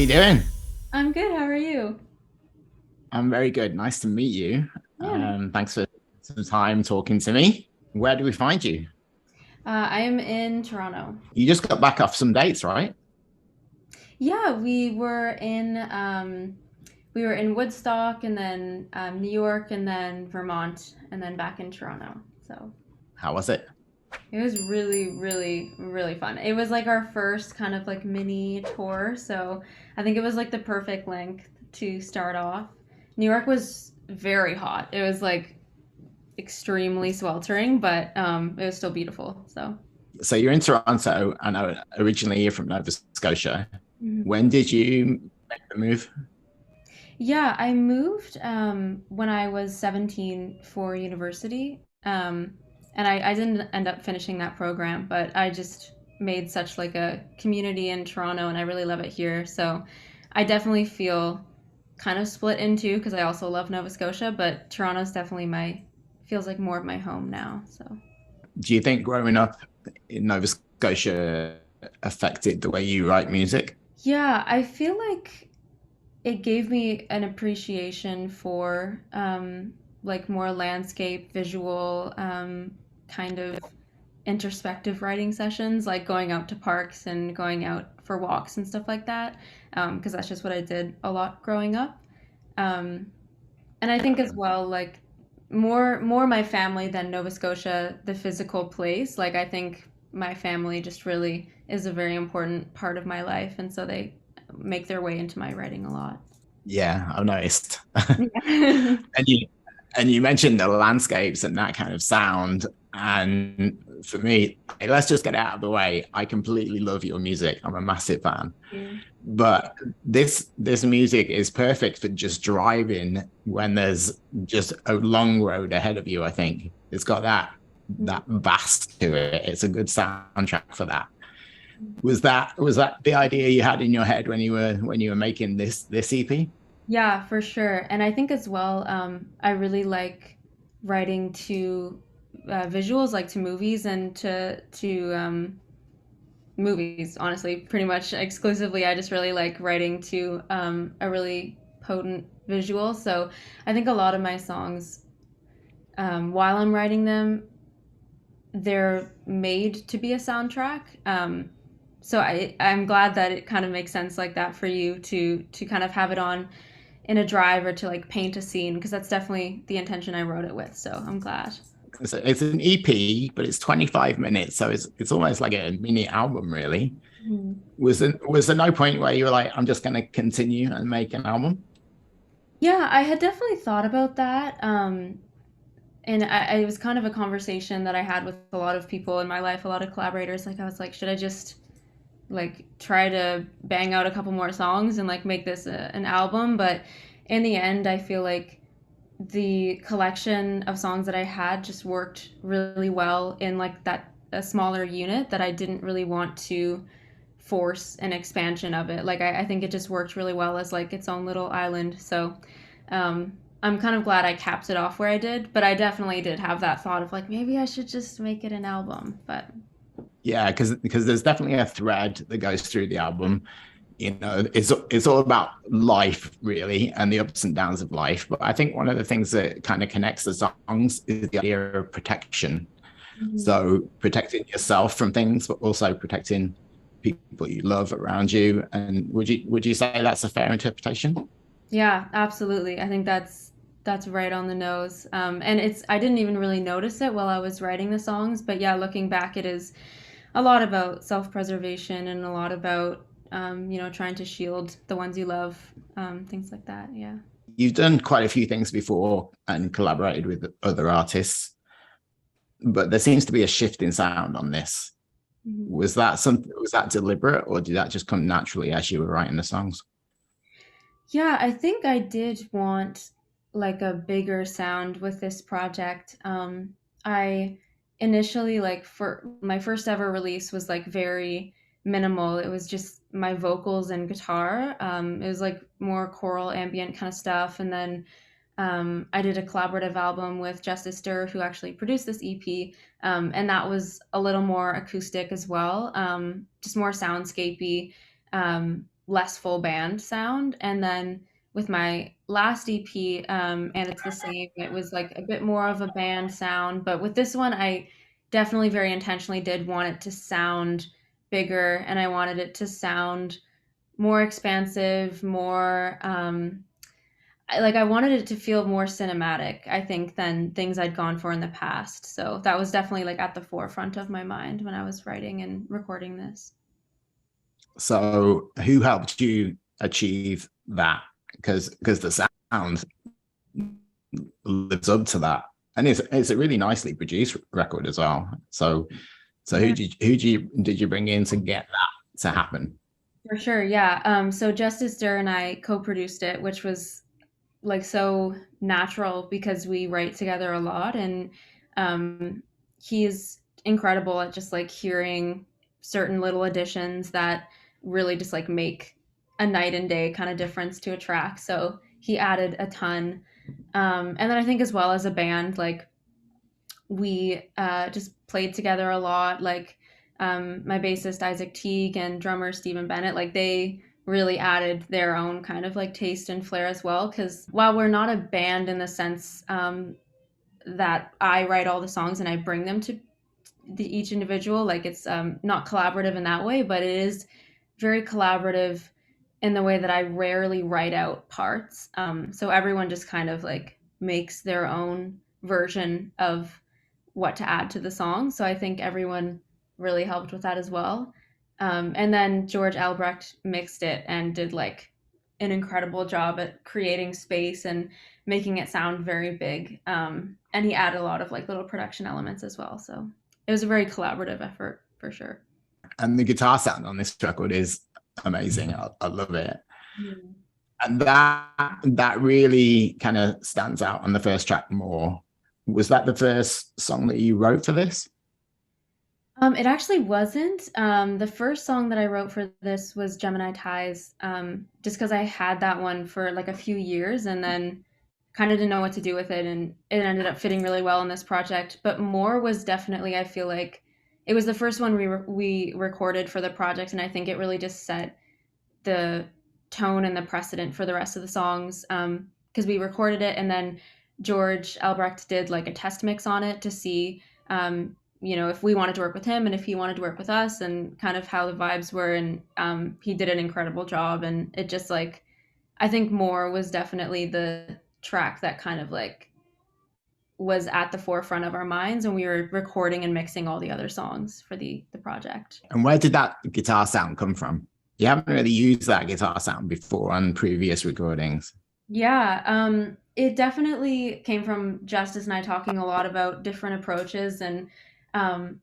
you doing? I'm good. How are you? I'm very good. Nice to meet you. Yeah. Nice. Thanks for some time talking to me. Where do we find you? I am in Toronto. You just got back off some dates, right? Yeah, we were in Woodstock and then New York and then Vermont and then back in Toronto. So How was it? it was really, really, really fun. It was like our first kind of like mini tour, so I think it was like the perfect length to start off. New York was very hot. It was like extremely sweltering, but it was still beautiful. So. So you're in Toronto. I know originally you're from Nova Scotia. Mhm. When did you make the move? Yeah, I moved when I was 17 for university. And I didn't end up finishing that program, but I just made such like a community in Toronto and I really love it here. So I definitely feel kind of split in two because I also love Nova Scotia, but Toronto's definitely feels like more of my home now. So Do you think growing up in Nova Scotia affected the way you write music? yeah, I feel like it gave me an appreciation for like more landscape, visual, kind of introspective writing sessions, like going out to parks and going out for walks and stuff like that, because that's just what I did a lot growing up. Um, and I think as well, like more my family than Nova Scotia, the physical place. Like I think my family just really is a very important part of my life, and so they make their way into my writing a lot. Yeah, I've noticed. Yeah. And you mentioned the landscapes and that kind of sound. And for me, let's just get it out of the way. I completely love your music. I'm a massive fan. You. But this music is perfect for just driving when there's just a long road ahead of you, I think. It's got that bass to it. It's a good soundtrack for that. Was that the idea you had in your head when you were making this EP? Yeah, for sure. And I think as well, I really like writing to visuals, like to movies and to movies. Honestly, pretty much exclusively. I just really like writing to a really potent visual. So I think a lot of my songs, while I'm writing them, they're made to be a soundtrack. So I'm glad that it kind of makes sense like that for you to kind of have it on in a drive or to like paint a scene because that's definitely the intention I wrote it with. So I'm glad. It's an EP, but it's 25 minutes, so it's almost like a mini album, really. Mhm. Was there no point where you were like, I'm just going to continue and make an album? Yeah, I had definitely thought about that. And it was kind of a conversation that I had with a lot of people in my life, a lot of collaborators. Like, I was like, should I just like try to bang out a couple more songs and like make this an album? But in the end, I feel like the collection of songs that I had just worked really well in like that a smaller unit that I didn't really want to force an expansion of it. Like I think it just worked really well as like its own little island. So I'm kind of glad I capped it off where I did, but I definitely did have that thought of like maybe I should just make it an album. But Yeah, because there's definitely a thread that goes through the album. It's all about life really and the ups and downs of life. But I think one of the things that kind of connects the songs is the idea of protection. Mhm. So protecting yourself from things, but also protecting people you love around you. And would you say that's a fair interpretation? Yeah, absolutely. I think that's right on the nose. And it's I didn't even really notice it while I was writing the songs, but yeah, looking back, it is a lot about self-preservation and a lot about trying to shield the ones you love, things like that. Yeah. You've done quite a few things before and collaborated with other artists, but there seems to be a shift in sound on this. Mhm. Was that deliberate, or did that just come naturally as you were writing the songs? Yeah, I think I did want like a bigger sound with this project. I initially like for my first ever release was like very minimal. It was just my vocals and guitar. It was like more choral ambient kind of stuff. And then I did a collaborative album with Justice Durr, who actually produced this EP, and that was a little more acoustic as well, just more soundscapey. less full band sound. And then with my last EP, and it's the same, it was like a bit more of a band sound. But with this one, I definitely very intentionally did want it to sound bigger, and I wanted it to sound more expansive, more I wanted it to feel more cinematic, I think, than things I'd gone for in the past. So that was definitely like at the forefront of my mind when I was writing and recording this. So who helped you achieve that? Because the sound lives up to that, and it's a really nicely produced record as well. So Yeah. did you bring in to get that to happen? For sure, yeah. So Justice Durr and I co-produced it, which was like so natural because we write together a lot, and um, he's incredible at just like hearing certain little additions that really just like make a night and day kind of difference to a track. So he added a ton, and then I think as well as a band, like we just played together a lot. Like my bassist Isaac Teague and drummer Stephen Bennett, like they really added their own kind of like taste and flair as well. Because while we're not a band in the sense that I write all the songs and I bring them to each individual, like it's not collaborative in that way, but it is very collaborative in the way that I rarely write out parts. So everyone just kind of like makes their own version of what to add to the song. So I think everyone really helped with that as well. And then George Albrecht mixed it and did like an incredible job at creating space and making it sound very big. And he added a lot of like little production elements as well. So it was a very collaborative effort for sure. And the guitar sound on this record is amazing. I love it. Mm. And that really kind of stands out on the first track more. Was that the first song that you wrote for this? It actually wasn't. The first song that I wrote for this was Gemini Ties, just because I had that one for like a few years and then kind of didn't know what to do with it, and it ended up fitting really well in this project. But More was definitely, I feel like, it was the first one we recorded for the project, and I think it really just set the tone and the precedent for the rest of the songs. Because we recorded it, and then George Albrecht did like a test mix on it to see, if we wanted to work with him and if he wanted to work with us, and kind of how the vibes were. And he did an incredible job. And it just like, I think More was definitely the track that kind of like was at the forefront of our minds when we were recording and mixing all the other songs for the project. And where did that guitar sound come from? You haven't really used that guitar sound before on previous recordings. Yeah, it definitely came from Justice and I talking a lot about different approaches, and um,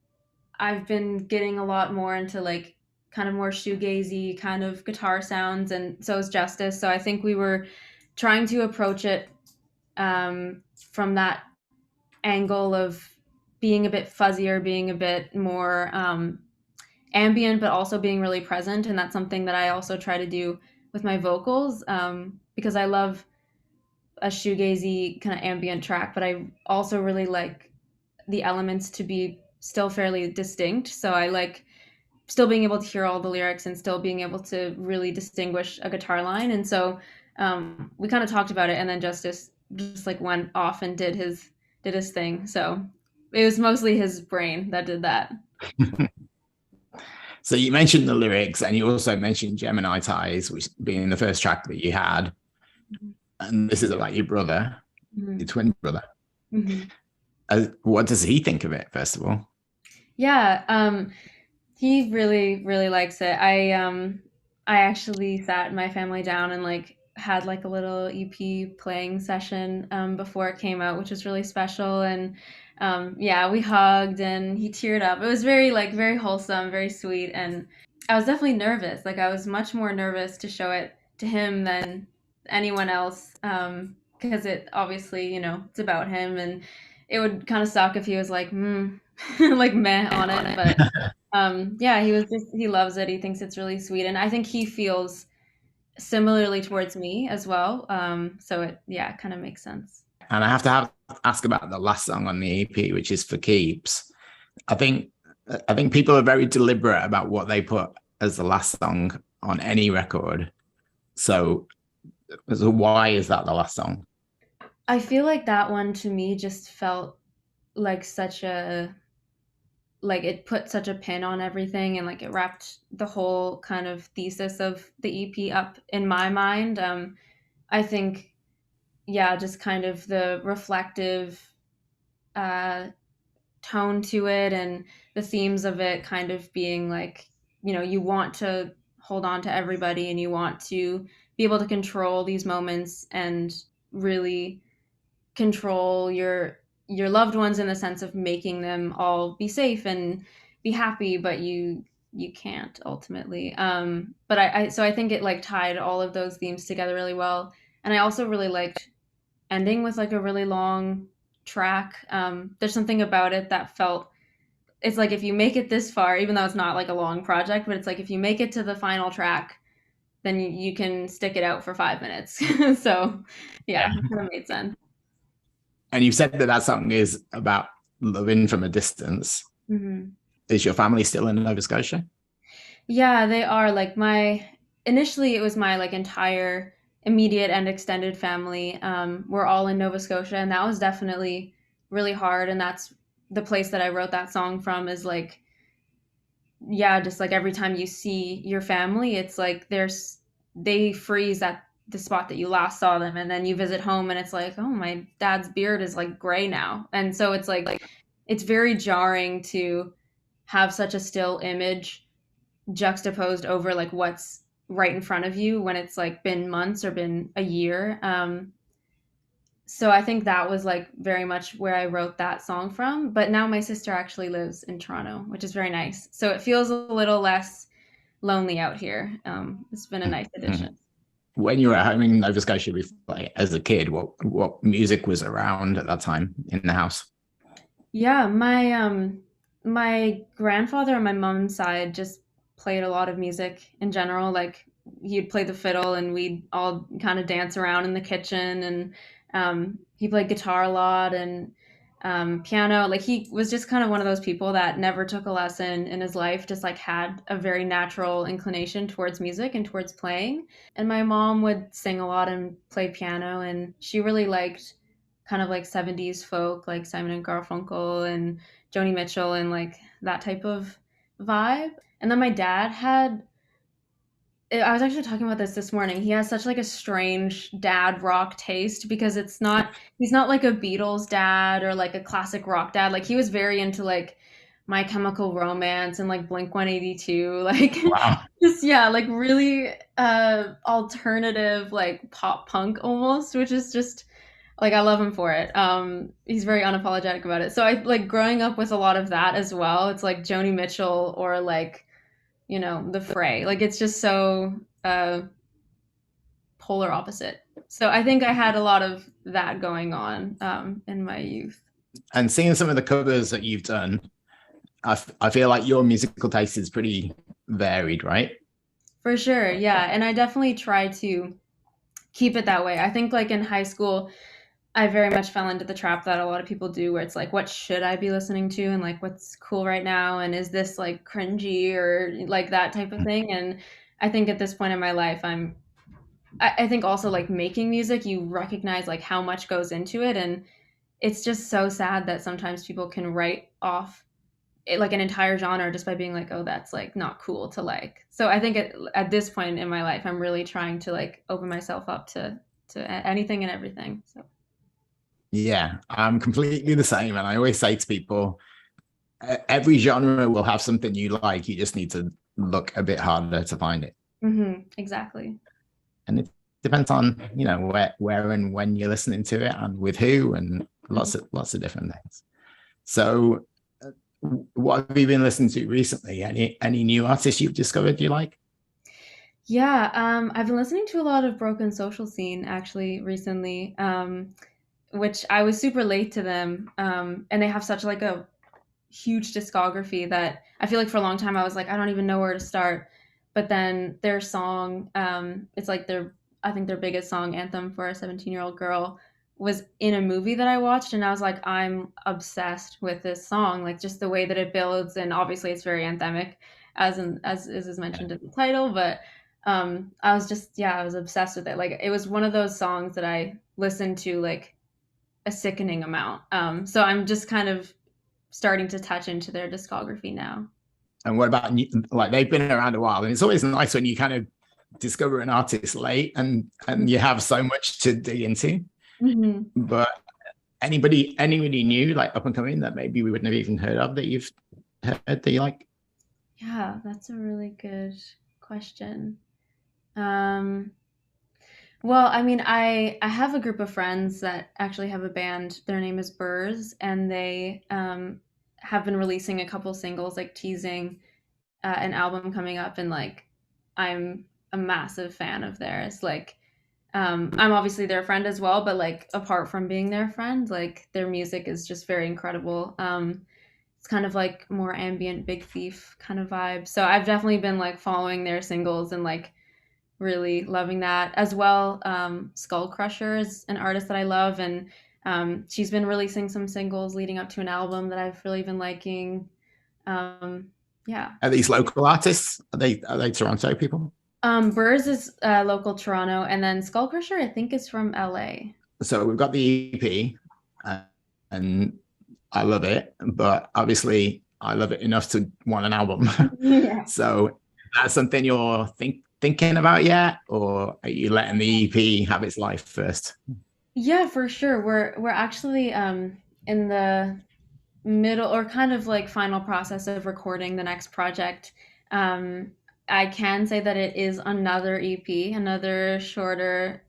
I've been getting a lot more into like kind of more shoegazy kind of guitar sounds, and so is Justice. So I think we were trying to approach it from that angle of being a bit fuzzier, being a bit more ambient, but also being really present. And that's something that I also try to do with my vocals, because I love a shoegazy kind of ambient track, but I also really like the elements to be still fairly distinct. So I like still being able to hear all the lyrics and still being able to really distinguish a guitar line. And so we kind of talked about it, and then Justice just like went off and did his thing. So it was mostly his brain that did that. So you mentioned the lyrics, and you also mentioned Gemini Ties, which being the first track that you had. Mm-hmm. And this is about your brother, mm-hmm. your twin brother. Mm-hmm. What does he think of it, first of all? Yeah, he really, really likes it. I actually sat my family down and like had like a little EP playing session before it came out, which was really special. And yeah, we hugged and he teared up. It was very wholesome, very sweet. And I was definitely nervous. Like I was much more nervous to show it to him than anyone else, because it obviously, it's about him, and it would kind of suck if he was like, like meh on it. But yeah, he loves it. He thinks it's really sweet. And I think he feels similarly towards me as well. So it kind of makes sense. And I have to ask about the last song on the EP, which is For Keeps. I think people are very deliberate about what they put as the last song on any record. So why is that the last song? I feel like that one to me just felt like it put such a pin on everything, and like it wrapped the whole kind of thesis of the EP up in my mind. I think, yeah, just kind of the reflective uh, tone to it, and the themes of it kind of being like, you want to hold on to everybody, and you want to be able to control these moments and really control your loved ones in the sense of making them all be safe and be happy, but you can't ultimately. But I think it like tied all of those themes together really well, and I also really liked ending with like a really long track. There's something about it that felt, it's like if you make it this far, even though it's not like a long project, but it's like if you make it to the final track, then you can stick it out for 5 minutes. So Yeah. yeah, it kind of made sense. And you said that that song is about loving from a distance. Mm-hmm. Is your family still in Nova Scotia? Yeah, they are like initially it was my like entire immediate and extended family. We're all in Nova Scotia, and that was definitely really hard. And that's the place that I wrote that song from, is like, yeah, just like every time you see your family, it's like they freeze at the spot that you last saw them. And then you visit home and it's like, oh, my dad's beard is like gray now. And so it's like, it's very jarring to have such a still image juxtaposed over like what's right in front of you when it's like been months or been a year. So I think that was like very much where I wrote that song from. But now my sister actually lives in Toronto, which is very nice. So it feels a little less lonely out here. It's been a nice addition. When you were at home in Nova Scotia before, like, as a kid, what music was around at that time in the house? Yeah, my grandfather on my mom's side just played a lot of music in general. Like he'd play the fiddle and we'd all kind of dance around in the kitchen, and he played guitar a lot, and piano. Like he was just kind of one of those people that never took a lesson in his life, just like had a very natural inclination towards music and towards playing. And my mom would sing a lot and play piano, and she really liked kind of like 70s folk, like Simon and Garfunkel and Joni Mitchell and like that type of vibe. And then my dad had, I was actually talking about this morning. He has such like a strange dad rock taste, because he's not like a Beatles dad or like a classic rock dad. Like he was very into like My Chemical Romance and like Blink 182, like Wow. just, yeah, like really alternative, like pop punk almost, which is just like I love him for it. He's very unapologetic about it. So I like growing up with a lot of that as well. It's like Joni Mitchell or like, the Fray. Like it's just so polar opposite. So I think I had a lot of that going on in my youth. And seeing some of the covers that you've done, I feel like your musical taste is pretty varied, right? For sure, yeah. And I definitely try to keep it that way. I think like in high school, I very much fell into the trap that a lot of people do, where it's like, what should I be listening to? And like, what's cool right now? And is this like cringy or like that type of thing? And I think at this point in my life, I think also like making music, you recognize like how much goes into it. And it's just so sad that sometimes people can write off like an entire genre just by being like, oh, that's like not cool to like. So I think at this point in my life, I'm really trying to like open myself up to anything and everything. So. Yeah, I'm completely the same. And I always say to people, every genre will have something you like. You just need to look a bit harder to find it. Mm-hmm, exactly. And it depends on, where and when you're listening to it and with who, and lots of different things. So what have you been listening to recently? Any new artists you've discovered you like? Yeah, I've been listening to a lot of Broken Social Scene actually recently, which I was super late to them, and they have such like a huge discography that I feel like for a long time I was like, I don't even know where to start. But then their song, it's like I think their biggest song, Anthem for a 17-year-old Girl, was in a movie that I watched, and I was like, I'm obsessed with this song, like just the way that it builds, and obviously it's very anthemic, as is mentioned in the title, but I was just, yeah, I was obsessed with it. Like it was one of those songs that I listened to like a sickening amount. So I'm just kind of starting to touch into their discography now. And what about like they've been around a while, and it's always nice when you kind of discover an artist late and you have so much to dig into. Mm-hmm. But anybody new like up and coming that maybe we wouldn't have even heard of that you've heard that you like? Yeah, that's a really good question. Um, well, I mean, I have a group of friends that actually have a band. Their name is Burrs, and they have been releasing a couple singles, like teasing an album coming up, and like I'm a massive fan of theirs. Like, I'm obviously their friend as well, but like apart from being their friend, like their music is just very incredible. It's kind of like more ambient Big Thief kind of vibe. So I've definitely been like following their singles and like really loving that as well. Skull Crusher is an artist that I love, and she's been releasing some singles leading up to an album that I've really been liking. Um, yeah. Are these local artists? Are they Toronto people? Burrs is local Toronto, and then Skull Crusher I think is from LA. So we've got the EP, and I love it, but obviously I love it enough to want an album. Yeah. So that's something you're thinking about yet, or are you letting the EP have its life first? Yeah, for sure. We're actually in the middle or kind of like final process of recording the next project. Um, I can say that it is another EP, another shorter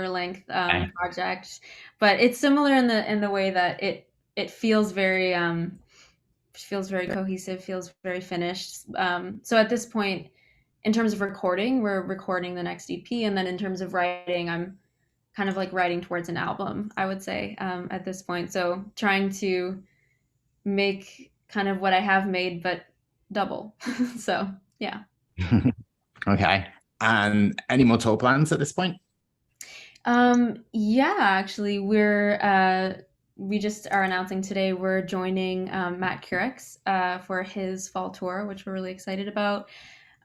length Okay. project, but it's similar in the way that it feels very cohesive, feels very finished. So at this point, in terms of recording, we're recording the next EP, and then in terms of writing, I'm kind of like writing towards an album, I would say, at this point. So trying to make kind of what I have made, but double. So yeah. Okay. And any more tour plans at this point? Yeah, actually, we just are announcing today we're joining Matt Curex for his fall tour, which we're really excited about.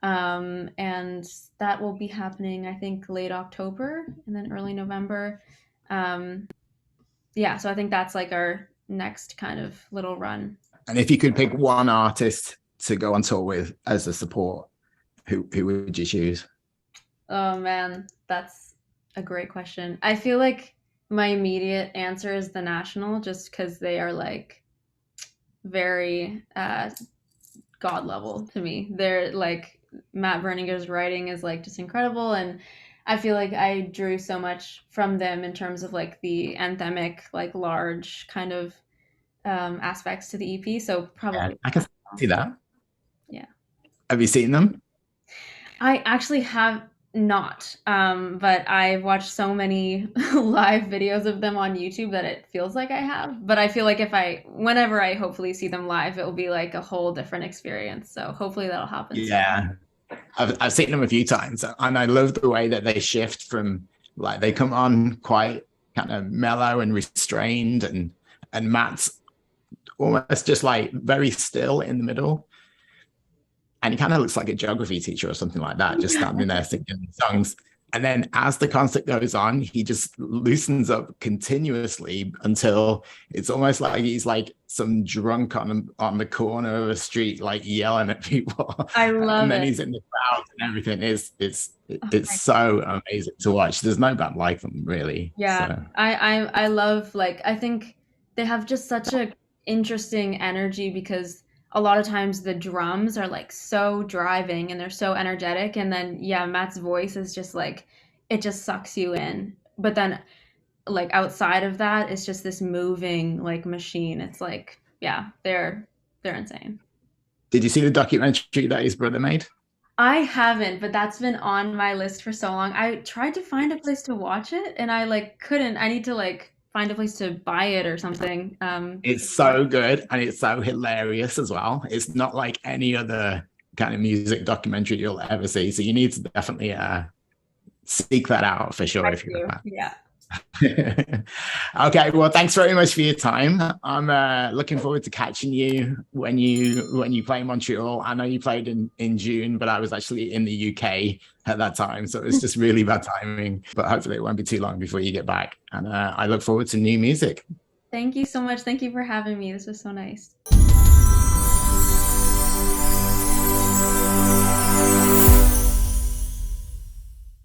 And that will be happening, I think, late October and then early November. Um, yeah, so I think that's like our next kind of little run. And if you could pick one artist to go on tour with as a support, who would you choose? Oh man, that's a great question. I feel like my immediate answer is the National, just because they are like very god level to me. They're like Matt Berninger's writing is like just incredible, and I feel like I drew so much from them in terms of like the anthemic, like large kind of aspects to the EP. So Yeah, probably, I can see that. yeah. Have you seen them? I actually have not, but I've watched so many live videos of them on YouTube that it feels like I have. But I feel like whenever I hopefully see them live, it will be like a whole different experience. So hopefully that'll happen soon. Yeah. I've seen them a few times, and I love the way that they shift from like they come on quite kind of mellow and restrained, and Matt's almost just like very still in the middle, and he kind of looks like a geography teacher or something like that, just standing there singing songs. And then as the concert goes on, he just loosens up continuously until it's almost like he's like some drunk on the corner of a street, like yelling at people. I And love then it. he's in the crowd and everything. Oh It's my so amazing to watch. There's no band like them, really. Yeah, So I love like I think they have just such a interesting energy because a lot of times the drums are like so driving and they're so energetic, and then yeah, Matt's voice is just like it just sucks you in. But then like outside of that, it's just this moving like machine. It's like yeah, they're insane. did you see the documentary that his brother made? I haven't, but that's been on my list for so long. I tried to find a place to watch it and I like couldn't. I need to like find a place to buy it or something. It's so good and it's so hilarious as well. It's not like any other kind of music documentary you'll ever see. So you need to definitely seek that out for sure I if you're a do. fan. Yeah. Okay, well, thanks very much for your time. I'm looking forward to catching you when you play Montreal. I know you played in June, but I was actually in the UK at that time, so it's just really bad timing. But hopefully, it won't be too long before you get back. And I look forward to new music. Thank you so much. Thank you for having me. This was so nice.